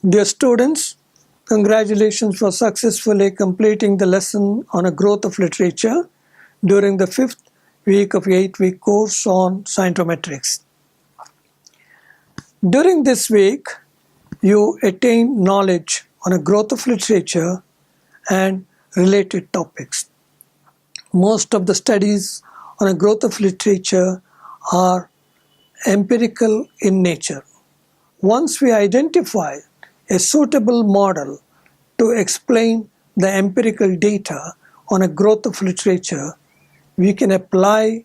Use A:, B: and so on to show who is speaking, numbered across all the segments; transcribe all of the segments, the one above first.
A: Dear students, congratulations for successfully completing the lesson on a growth of literature during the 5th week of 8-week course on scientometrics. During this week, you attained knowledge on a growth of literature and related topics. Most of the studies on a growth of literature are empirical in nature. Once we identify a suitable model to explain the empirical data on a growth of literature, we can apply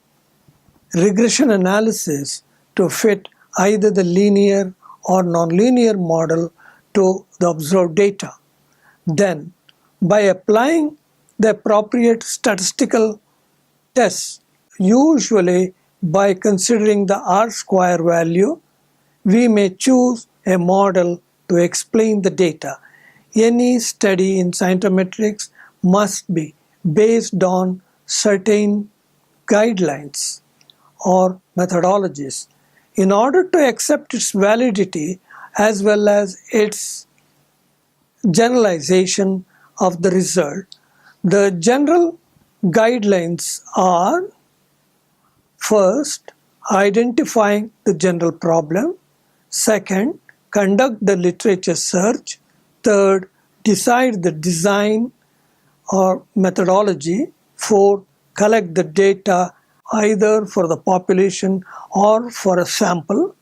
A: regression analysis to fit either the linear or nonlinear model to the observed data. Then, by applying the appropriate statistical tests, usually by considering the R-square value, we may choose a model to explain the data. Any study in scientometrics must be based on certain guidelines or methodologies. In order to accept its validity as well as its generalization of the result, the general guidelines are: first, identifying the general problem; second, conduct the literature search; third, decide the design or methodology; fourth, collect the data either for the population or for a sample;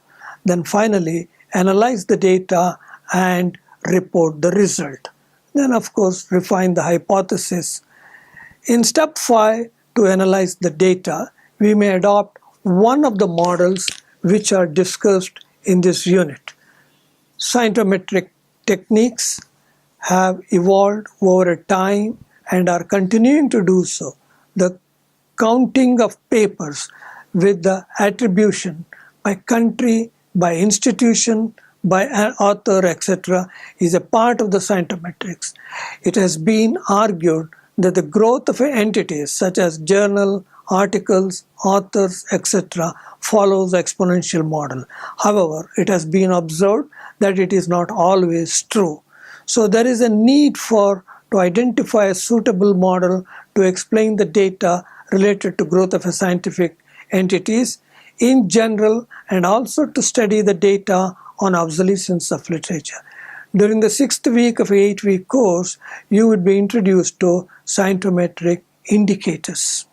A: then finally, analyze the data and report the result. Then of course, refine the hypothesis. In step 5, to analyze the data, we may adopt one of the models which are discussed in this unit. Scientometric techniques have evolved over time and are continuing to do so. The counting of papers with the attribution by country, by institution, by an author, etc. is a part of the scientometrics. It has been argued that the growth of entities such as journal, articles, authors, etc. follows the exponential model. However, it has been observed that it is not always true. So there is a need to identify a suitable model to explain the data related to growth of a scientific entities in general, and also to study the data on obsolescence of literature. During the 6th week of an 8-week course, you would be introduced to scientometric indicators.